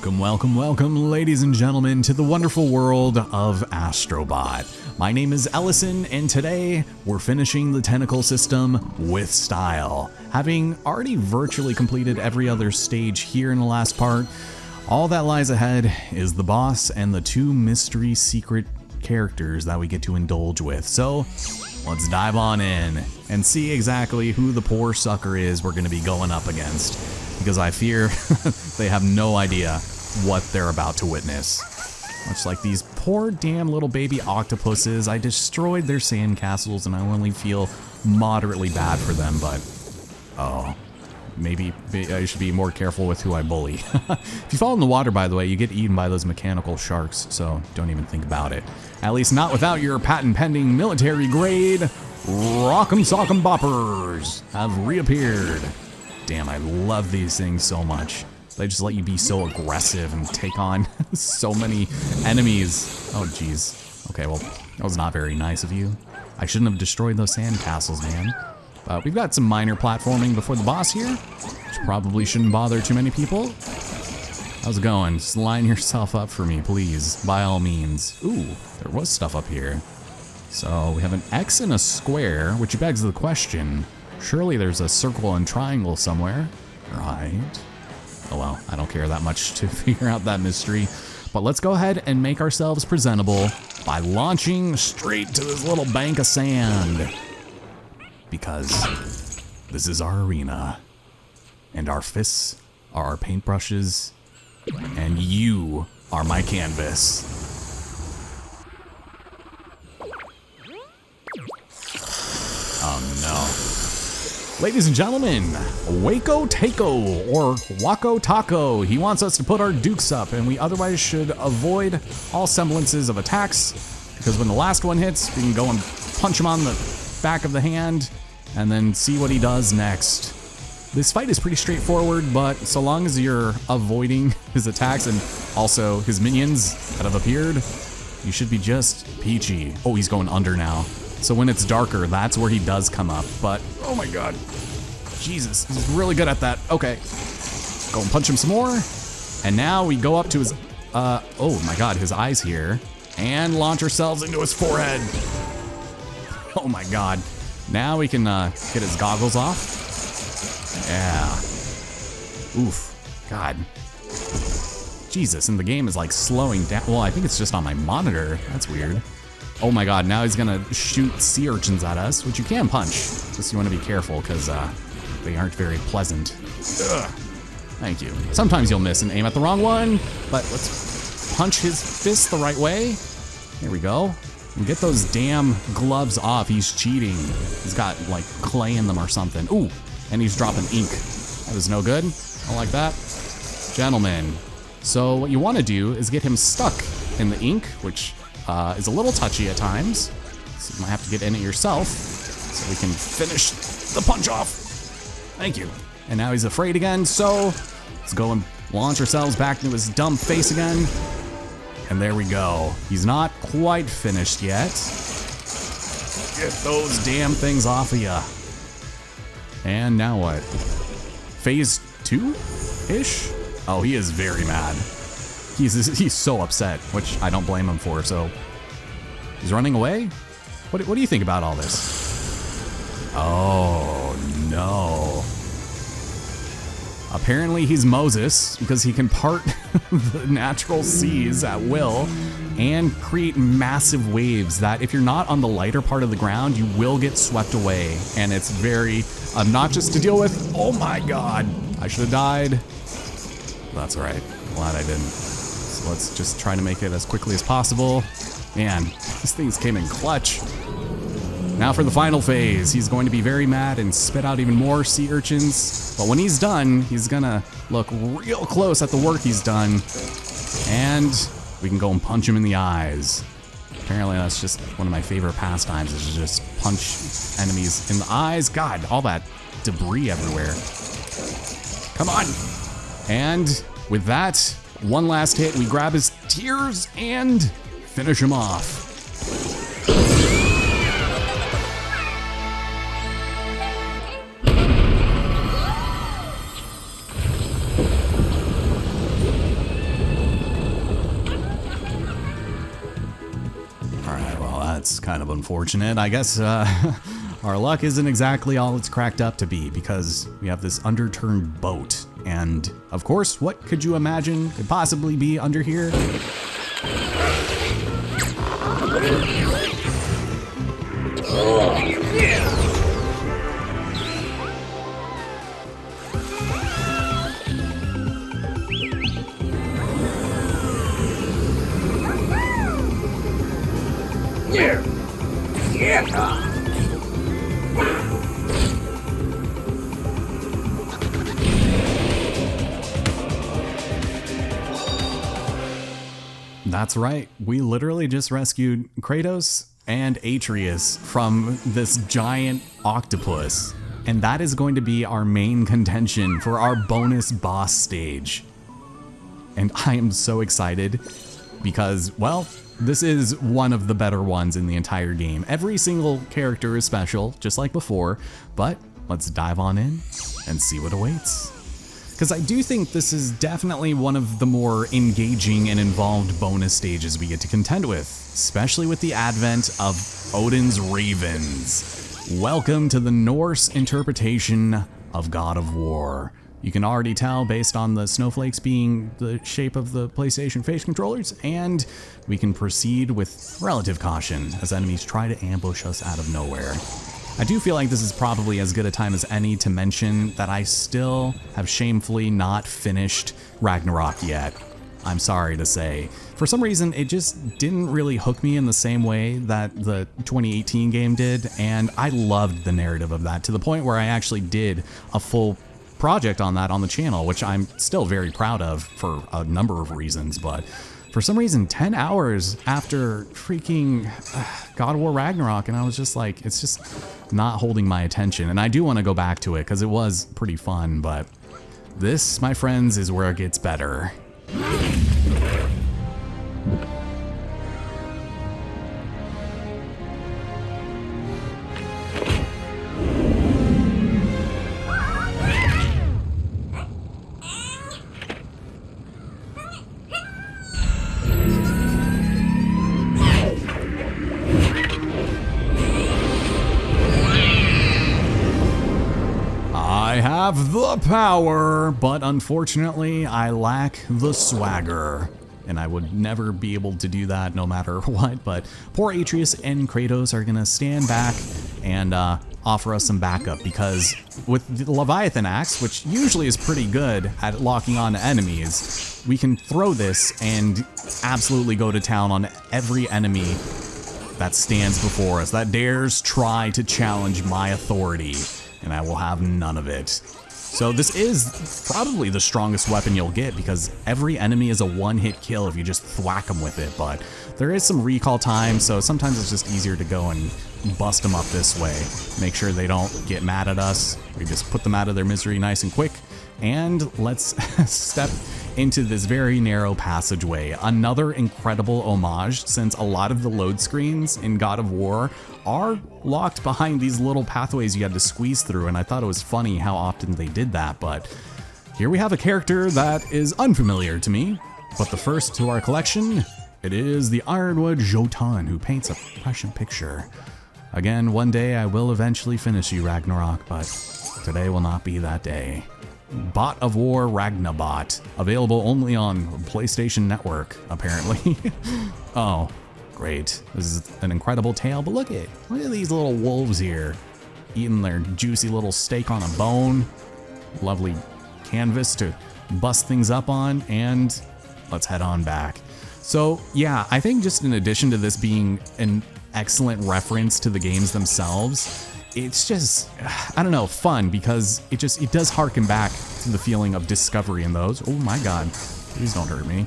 Welcome, ladies and gentlemen, to the wonderful world of Astrobot. My name is Ellison, and today we're finishing the tentacle system with style. Having already virtually completed every other stage here in the last part, all that lies ahead is the boss and the two mystery secret characters that we get to indulge with. So let's dive on in and see exactly who the poor sucker is we're going to be going up against, because I fear they have no idea what they're about to witness. Much like these poor damn little baby octopuses, I destroyed their sandcastles and I only feel moderately bad for them, but maybe I should be more careful with who I bully. If you fall in the water, by the way, you get eaten by those mechanical sharks, so don't even think about it. At least not without your patent-pending military grade Rock'em Sock'em Boppers have reappeared. Damn, I love these things so much. They just let you be so aggressive and take on so many enemies. Oh, jeez. Okay, well, that was not very nice of you. I shouldn't have destroyed those sandcastles, man. But we've got some minor platforming before the boss here, which probably shouldn't bother too many people. How's it going? Just line yourself up for me, please, by all means. Ooh, there was stuff up here. So we have an X and a square, which begs the question, surely there's a circle and triangle somewhere, right? Oh well, I don't care that much to figure out that mystery. But let's go ahead and make ourselves presentable by launching straight to this little bank of sand. Because this is our arena, and our fists are our paintbrushes, and you are my canvas. Oh no. Ladies and gentlemen, Waco Taco, or Waco Taco. He wants us to put our dukes up, and we otherwise should avoid all semblances of attacks, because when the last one hits, we can go and punch him on the back of the hand, and then see what he does next. This fight is pretty straightforward, but so long as you're avoiding his attacks and also his minions that have appeared, you should be just peachy. Oh, he's going under now. So when it's darker, that's where he does come up. But, oh my god. Jesus, he's really good at that. Okay. Go and punch him some more. And now we go up to his, oh my god, his eyes here. And launch ourselves into his forehead. Oh my god. Now we can get his goggles off. Yeah. Oof. God. Jesus, and the game is like slowing down. Well, I think it's just on my monitor. That's weird. Oh my god, now he's gonna shoot sea urchins at us, which you can punch. Just you want to be careful, because they aren't very pleasant. Ugh. Thank you. Sometimes you'll miss and aim at the wrong one, but let's punch his fist the right way. Here we go. And get those damn gloves off. He's cheating. He's got, like, clay in them or something. Ooh, and he's dropping ink. That was no good. I don't like that. Gentlemen. So what you want to do is get him stuck in the ink, which is a little touchy at times, so you might have to get in it yourself so we can finish the punch off. Thank you. And now he's afraid again, so let's go and launch ourselves back into his dumb face again. And there we go. He's not quite finished yet. Get those damn things off of ya. And now what? Phase 2-ish? Oh, he is very mad. He's so upset, which I don't blame him for, so... He's running away? What do you think about all this? Oh, no. Apparently he's Moses, because he can part the natural seas at will and create massive waves that if you're not on the lighter part of the ground, you will get swept away. And it's very obnoxious to deal with. Oh my god. I should have died. That's alright. Glad I didn't. Let's just try to make it as quickly as possible. Man, these things came in clutch. Now for the final phase. He's going to be very mad and spit out even more sea urchins. But when he's done, he's gonna look real close at the work he's done. And we can go and punch him in the eyes. Apparently that's just one of my favorite pastimes, is to just punch enemies in the eyes. God, all that debris everywhere. Come on. And with that, one last hit, we grab his tears and finish him off. that's kind of unfortunate. I guess our luck isn't exactly all it's cracked up to be, because we have this underturned boat. And of course, what could you imagine could possibly be under here? That's right, we literally just rescued Kratos and Atreus from this giant octopus. And that is going to be our main contention for our bonus boss stage. And I am so excited because, well, this is one of the better ones in the entire game. Every single character is special, just like before, but let's dive on in and see what awaits. Because I do think this is definitely one of the more engaging and involved bonus stages we get to contend with, especially with the advent of Odin's Ravens. Welcome to the Norse interpretation of God of War. You can already tell based on the snowflakes being the shape of the PlayStation face controllers, and we can proceed with relative caution as enemies try to ambush us out of nowhere. I do feel like this is probably as good a time as any to mention that I still have shamefully not finished Ragnarok yet. I'm sorry to say. For some reason, it just didn't really hook me in the same way that the 2018 game did, and I loved the narrative of that to the point where I actually did a full project on that on the channel, which I'm still very proud of for a number of reasons, but for some reason, 10 hours after freaking God of War Ragnarok, and I was just like, it's just not holding my attention. And I do want to go back to it because it was pretty fun, but this, my friends, is where it gets better. I have the power, but unfortunately I lack the swagger. And I would never be able to do that no matter what, but poor Atreus and Kratos are gonna stand back and offer us some backup, because with the Leviathan axe, which usually is pretty good at locking on enemies, we can throw this and absolutely go to town on every enemy that stands before us, that dares try to challenge my authority. And I will have none of it. So this is probably the strongest weapon you'll get, because every enemy is a one-hit kill if you just thwack them with it, but there is some recall time, so sometimes it's just easier to go and bust them up this way. Make sure they don't get mad at us. We just put them out of their misery nice and quick, and let's step into this very narrow passageway. Another incredible homage, since a lot of the load screens in God of War are locked behind these little pathways you had to squeeze through, and I thought it was funny how often they did that, but here we have a character that is unfamiliar to me, but the first to our collection, it is the Ironwood Jotun, who paints a prescient picture. Again, one day I will eventually finish you, Ragnarok, but today will not be that day. Bot of War Ragnaböt, available only on PlayStation Network, apparently. Oh, great. This is an incredible tale, but look at these little wolves here, eating their juicy little steak on a bone. Lovely canvas to bust things up on, and let's head on back. So yeah, I think just in addition to this being an excellent reference to the games themselves, it's just, I don't know, fun, because it does harken back to the feeling of discovery in those. Oh my god, please don't hurt me.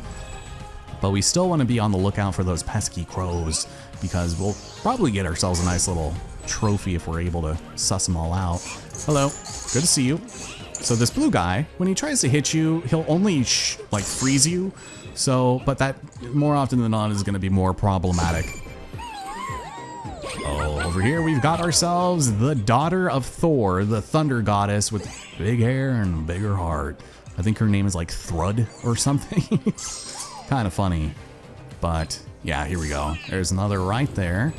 But we still want to be on the lookout for those pesky crows, because we'll probably get ourselves a nice little trophy if we're able to suss them all out. Hello, good to see you. So this blue guy, when he tries to hit you, he'll only like freeze you. So, but that more often than not is going to be more problematic. Oh, over here we've got ourselves the daughter of Thor, the thunder goddess with big hair and a bigger heart. I think her name is like Thrud or something. Kind of funny. But yeah, here we go. There's another right there.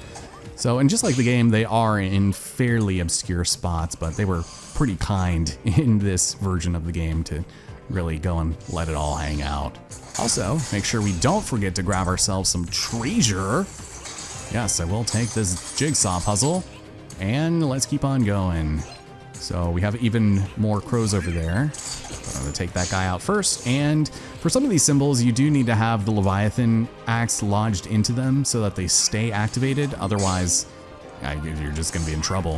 So, and just like the game, they are in fairly obscure spots, but they were pretty kind in this version of the game to really go and let it all hang out. Also, make sure we don't forget to grab ourselves some treasure. Yes, I will take this jigsaw puzzle, and let's keep on going. So we have even more crows over there. I'm gonna take that guy out first, and for some of these symbols, you do need to have the Leviathan axe lodged into them so that they stay activated. Otherwise, you're just gonna be in trouble.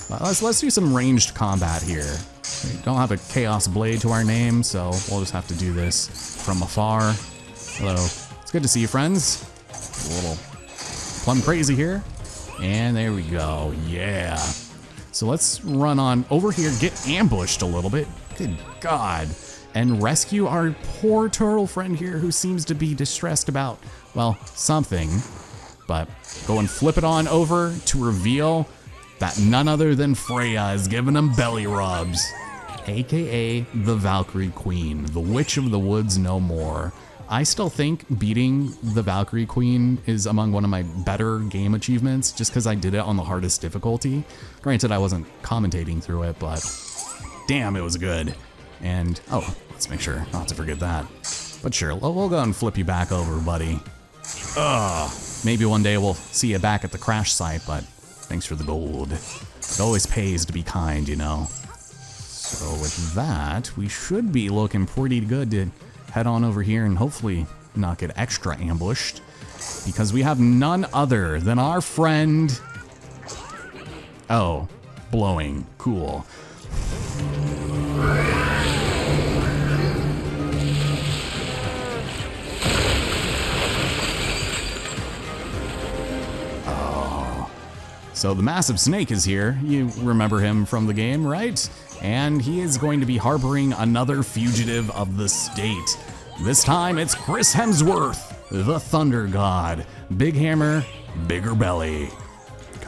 But let's do some ranged combat here. We don't have a Chaos Blade to our name, so we'll just have to do this from afar. Hello, it's good to see you, friends. A little plum crazy here, and there we go. Yeah. So let's run on over here, get ambushed a little bit. Good God. And rescue our poor turtle friend here who seems to be distressed about, well, something. But go and flip it on over to reveal that none other than Freya is giving him belly rubs. AKA the Valkyrie Queen, the Witch of the Woods no more. I still think beating the Valkyrie Queen is among one of my better game achievements just because I did it on the hardest difficulty. Granted, I wasn't commentating through it, but damn, it was good. And, oh, let's make sure not to forget that. But sure, we'll go and flip you back over, buddy. Maybe one day we'll see you back at the crash site, but thanks for the gold. It always pays to be kind, you know. So with that, we should be looking pretty good to head on over here and hopefully not get extra ambushed, because we have none other than our friend... Oh, blowing. Cool. Oh. So the massive snake is here. You remember him from the game, right? And he is going to be harboring another fugitive of the state. This time it's Chris Hemsworth, the Thunder God. Big hammer, bigger belly.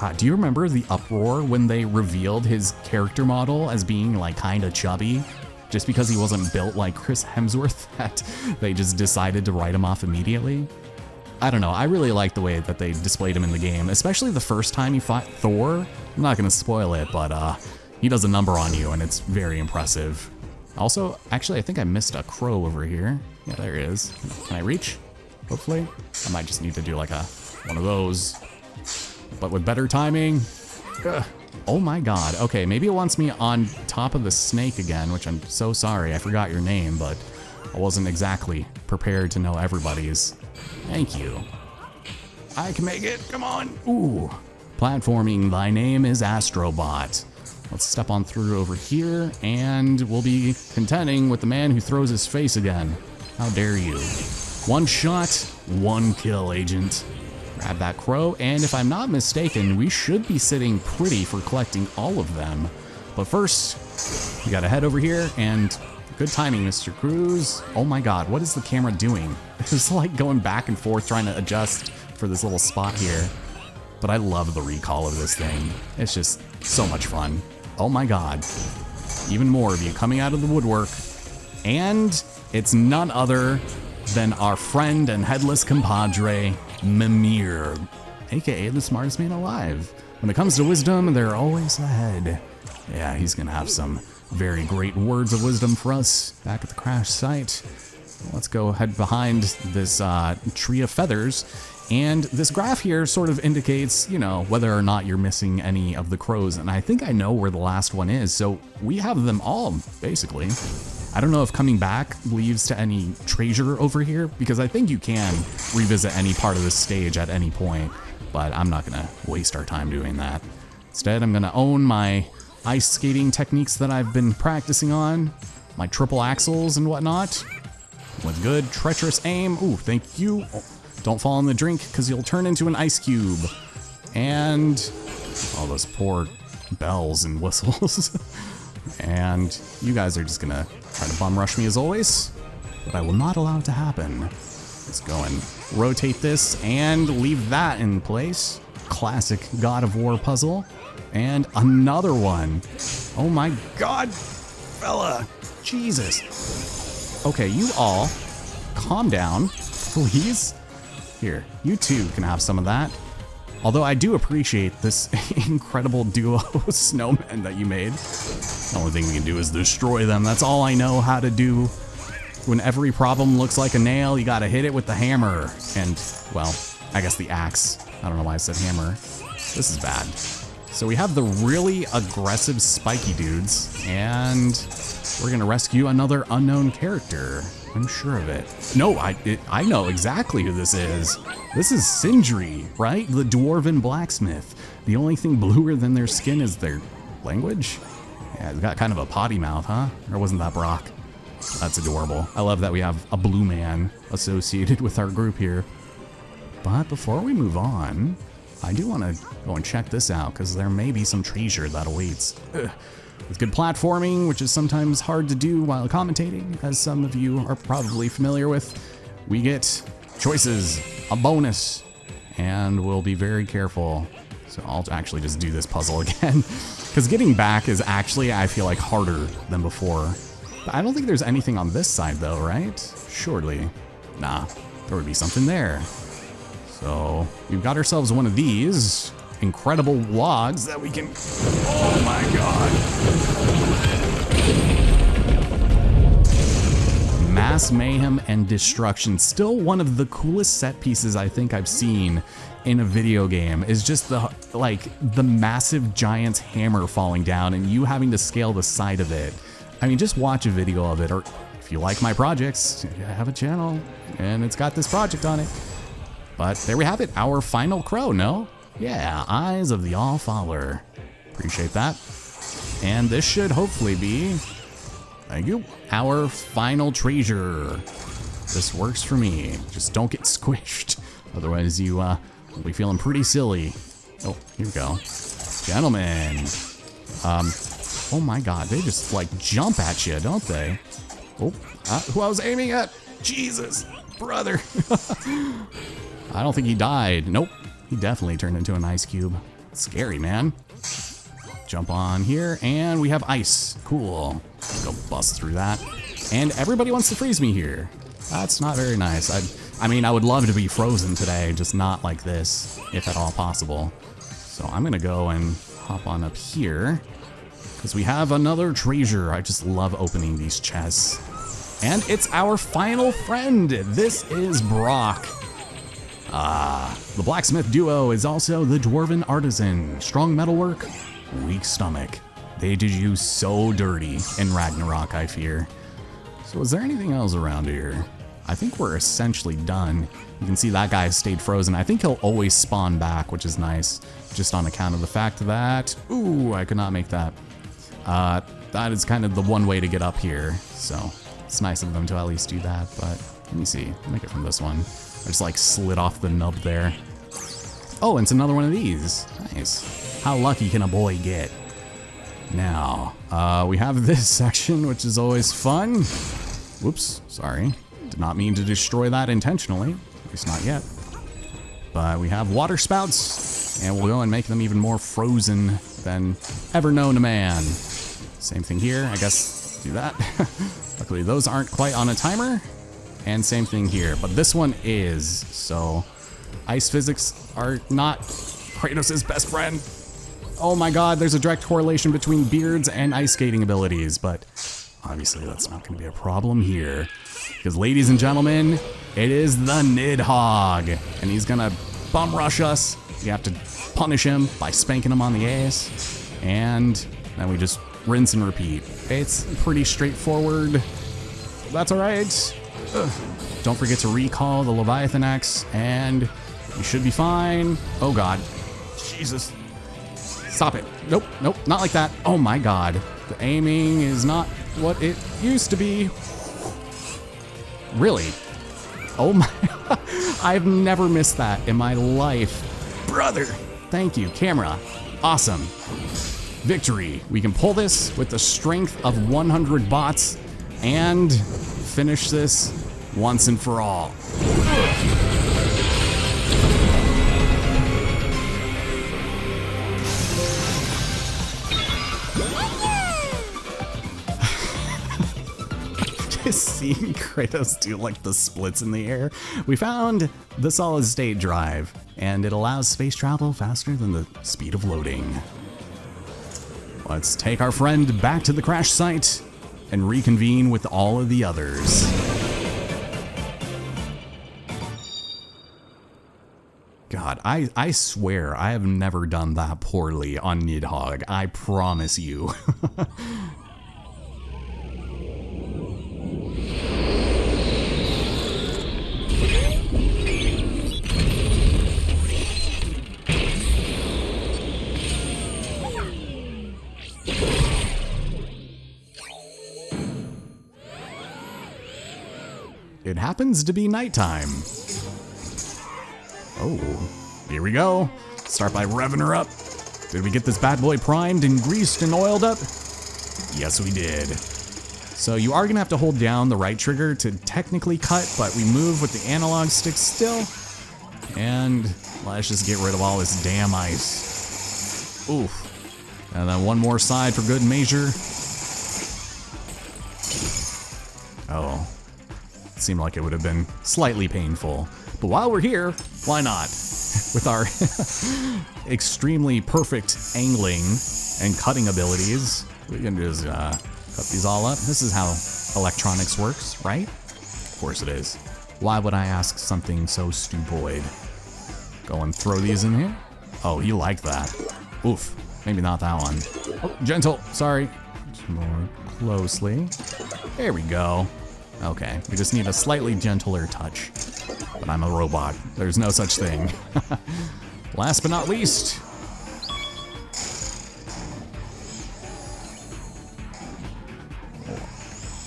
God, do you remember the uproar when they revealed his character model as being like kinda chubby? Just because he wasn't built like Chris Hemsworth, that they just decided to write him off immediately? I don't know, I really like the way that they displayed him in the game, especially the first time he fought Thor. I'm not gonna spoil it, but he does a number on you and it's very impressive. Also, actually, I think I missed a crow over here. Yeah, there it is. Can I reach? Hopefully. I might just need to do like one of those, but with better timing. Ugh. Oh my God. Okay, maybe it wants me on top of the snake again, which I'm so sorry. I forgot your name, but I wasn't exactly prepared to know everybody's. Thank you. I can make it. Come on. Ooh. Platforming. Thy name is Astrobot. Let's step on through over here, and we'll be contending with the man who throws his face again. How dare you? One shot, one kill, agent. Grab that crow, and if I'm not mistaken, we should be sitting pretty for collecting all of them. But first, we gotta head over here, and good timing, Mr. Cruz. Oh my God, what is the camera doing? It's like going back and forth trying to adjust for this little spot here. But I love the recall of this thing. It's just so much fun. Oh my God. Even more of you coming out of the woodwork. And it's none other than our friend and headless compadre, Mimir, aka the smartest man alive. When it comes to wisdom, they're always ahead. Yeah, he's gonna have some very great words of wisdom for us back at the crash site. Let's go head behind this tree of feathers. And this graph here sort of indicates, you know, whether or not you're missing any of the crows. And I think I know where the last one is. So we have them all, basically. I don't know if coming back leads to any treasure over here, because I think you can revisit any part of this stage at any point. But I'm not going to waste our time doing that. Instead, I'm going to own my ice skating techniques that I've been practicing on. My triple axels and whatnot. With good, treacherous aim. Ooh, thank you. Oh. Don't fall in the drink, because you'll turn into an ice cube. And all those poor bells and whistles. And you guys are just gonna try to bum rush me as always, but I will not allow it to happen. Let's go and rotate this and leave that in place. Classic God of War puzzle. And another one. Oh my God, fella. Jesus. Okay, you all calm down, please. Here, you too can have some of that. Although I do appreciate this incredible duo snowmen that you made. The only thing we can do is destroy them. That's all I know how to do. When every problem looks like a nail, you gotta hit it with the hammer. And, well, I guess the axe. I don't know why I said hammer. This is bad. So we have the really aggressive spiky dudes, and we're gonna rescue another unknown character. I'm sure of it. No, I know exactly who this is. This is Sindri, right? The dwarven blacksmith. The only thing bluer than their skin is their language? Yeah, it's got kind of a potty mouth, huh? Or wasn't that Brock? That's adorable. I love that we have a blue man associated with our group here. But before we move on, I do want to go and check this out, because there may be some treasure that awaits. With good platforming, which is sometimes hard to do while commentating, as some of you are probably familiar with, we get choices, a bonus, and we'll be very careful. So I'll actually just do this puzzle again, because getting back is actually, I feel like, harder than before. But I don't think there's anything on this side though, right? Surely. Nah, there would be something there. So we've got ourselves one of these incredible logs that we can, oh my god. Mass mayhem and destruction. Still one of the coolest set pieces I think I've seen in a video game is just the massive giant's hammer falling down and you having to scale the side of it. I mean, just watch a video of it, or if you like my projects, I have a channel and it's got this project on it. But there we have it, our final crow, no? Yeah, Eyes of the All-Faller. Appreciate that. And this should hopefully be, thank you, our final treasure. This works for me. Just don't get squished. Otherwise you will be feeling pretty silly. Oh, here we go. Gentlemen. Oh my god, they just like jump at you, don't they? Oh, who I was aiming at? Jesus, brother. I don't think he died. Nope, he definitely turned into an ice cube. Scary, man. Jump on here, and we have ice. Cool. Let's go bust through that. And everybody wants to freeze me here. That's not very nice. I mean, I would love to be frozen today, just not like this, if at all possible. So I'm gonna go and hop on up here, because we have another treasure. I just love opening these chests. And it's our final friend. This is Brock. The blacksmith duo is also the dwarven artisan. Strong metalwork, weak stomach. They did you so dirty in Ragnarok, I fear. So is there anything else around here? I think we're essentially done. You can see that guy stayed frozen. I think he'll always spawn back, which is nice, just on account of the fact that, ooh, I could not make that. That is kind of the one way to get up here. So it's nice of them to at least do that, but let me see, make it from this one. I just like slid off the nub there. Oh, and it's another one of these. Nice. How lucky can a boy get? Now, we have this section, which is always fun. Whoops, sorry. Did not mean to destroy that intentionally, at least not yet. But we have water spouts, and we'll go and make them even more frozen than ever known to man. Same thing here, I guess, do that. Luckily, those aren't quite on a timer. And same thing here, but this one is, so ice physics are not Kratos' best friend. Oh my god, there's a direct correlation between beards and ice skating abilities, but obviously that's not gonna be a problem here. Because ladies and gentlemen, it is the Nidhogg, and he's gonna bum rush us. You have to punish him by spanking him on the ass, and then we just rinse and repeat. It's pretty straightforward. That's all right. Don't forget to recall the Leviathan Axe, and you should be fine. Oh god. Jesus. Stop it. Nope, nope, not like that. Oh my god. The aiming is not what it used to be. Really? Oh my. I've never missed that in my life. Brother. Thank you, camera. Awesome. Victory. We can pull this with the strength of 100 bots and finish this once and for all. Seeing Kratos do like the splits in the air. We found the solid state drive, and it allows space travel faster than the speed of loading. Let's take our friend back to the crash site and reconvene with all of the others. God, I swear I have never done that poorly on Nidhogg. I promise you. It happens to be nighttime. Oh, here we go. Start by revving her up. Did we get this bad boy primed and greased and oiled up? Yes, we did. So you are gonna have to hold down the right trigger to technically cut, but we move with the analog stick still. And let's just get rid of all this damn ice. Oof. And then one more side for good measure. Oh. Seemed like it would have been slightly painful. But while we're here, why not? With our extremely perfect angling and cutting abilities, we can just cut these all up. This is how electronics works, right? Of course it is. Why would I ask something so stupoid? Go and throw these in here. Oh, you like that. Oof, maybe not that one. Oh, gentle, sorry. More closely. There we go. Okay, we just need a slightly gentler touch. But I'm a robot. There's no such thing. Last but not least.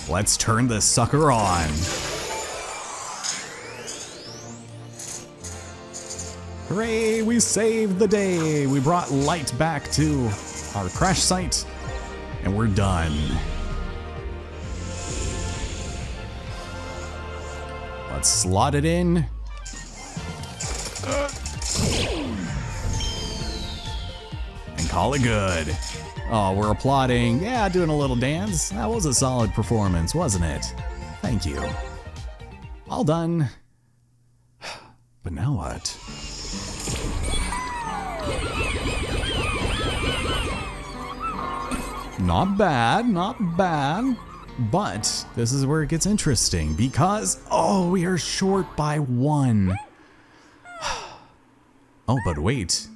Let's turn this sucker on. Hooray, we saved the day. We brought light back to our crash site, and we're done. Let's slot it in. And call it good. Oh, we're applauding. Yeah, doing a little dance. That was a solid performance, wasn't it? Thank you. All done. But now what? Not bad, not bad. But this is where it gets interesting because, oh, we are short by 1. Oh, but wait.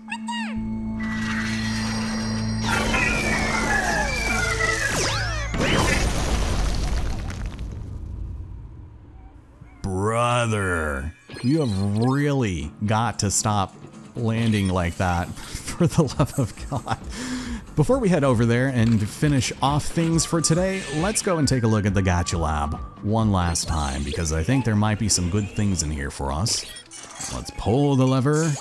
Brother, you have really got to stop landing like that, for the love of God. Before we head over there and finish off things for today, let's go and take a look at the Gacha Lab one last time, because I think there might be some good things in here for us. Let's pull the lever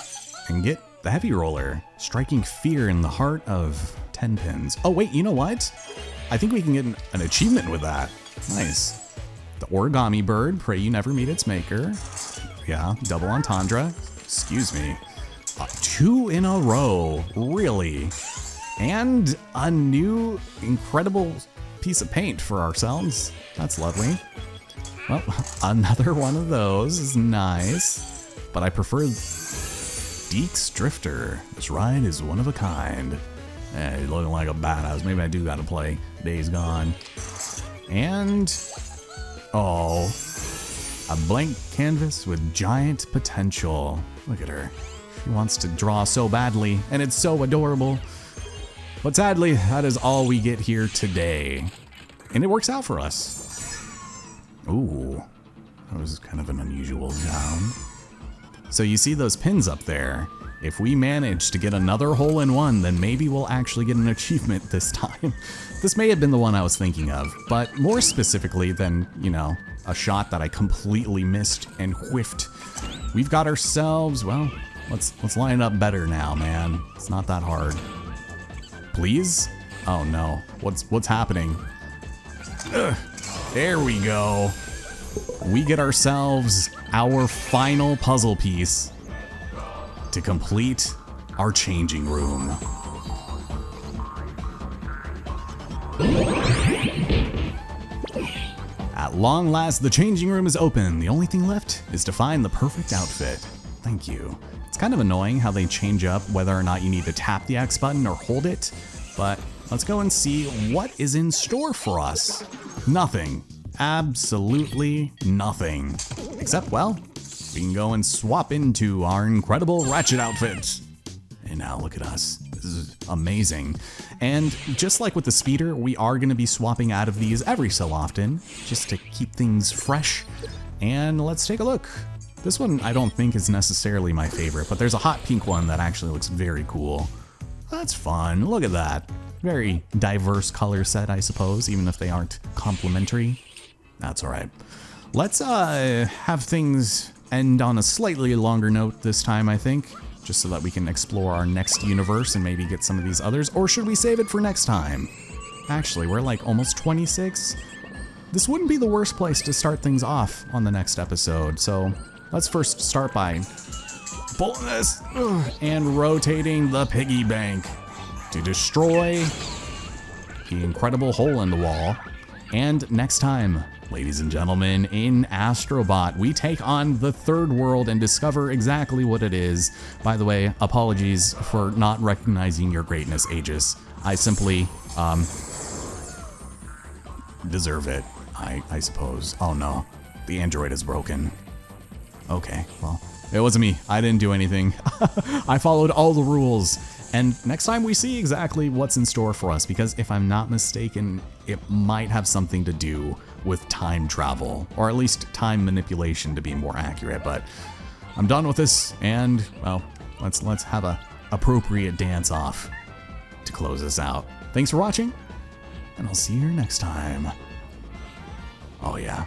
and get the heavy roller, striking fear in the heart of 10 pins. Oh wait, you know what? I think we can get an achievement with that. Nice. The origami bird, pray you never meet its maker. Yeah, double entendre. Excuse me. 2 in a row, really? And a new incredible piece of paint for ourselves. That's lovely. Well, another one of those is nice, but I prefer Deek's Drifter. This ride is one of a kind. He's looking like a badass. Maybe I do gotta play Days Gone. And, oh, a blank canvas with giant potential. Look at her. She wants to draw so badly, and it's so adorable. But sadly, that is all we get here today. And it works out for us. Ooh, that was kind of an unusual sound. So you see those pins up there? If we manage to get another hole-in-one, then maybe we'll actually get an achievement this time. This may have been the one I was thinking of, but more specifically than, you know, a shot that I completely missed and whiffed. We've got ourselves, well, let's line it up better now, man. It's not that hard. Please? Oh no, what's happening? Ugh. There we go. We get ourselves our final puzzle piece to complete our changing room. At long last, the changing room is open. The only thing left is to find the perfect outfit. Thank you. It's kind of annoying how they change up whether or not you need to tap the X button or hold it, but let's go and see what is in store for us. Nothing. Absolutely nothing. Except, well, we can go and swap into our incredible Ratchet outfit. And now look at us. This is amazing. And just like with the speeder, we are going to be swapping out of these every so often, just to keep things fresh. And let's take a look. This one I don't think is necessarily my favorite, but there's a hot pink one that actually looks very cool. That's fun. Look at that. Very diverse color set, I suppose, even if they aren't complementary. That's all right. Let's have things end on a slightly longer note this time, I think, just so that we can explore our next universe and maybe get some of these others. Or should we save it for next time? Actually, we're like almost 26. This wouldn't be the worst place to start things off on the next episode. So let's first start by pulling this and rotating the piggy bank to destroy the incredible hole in the wall. And next time, ladies and gentlemen, in Astrobot, we take on the third world and discover exactly what it is. By the way, apologies for not recognizing your greatness, Aegis. I simply, deserve it, I suppose. Oh no, the android is broken. Okay, well, it wasn't me. I didn't do anything. I followed all the rules. And next time we see exactly what's in store for us, because if I'm not mistaken, it might have something to do with time travel, or at least time manipulation to be more accurate. But I'm done with this, and well, let's have a appropriate dance off to close this out. Thanks for watching, and I'll see you next time. Oh yeah.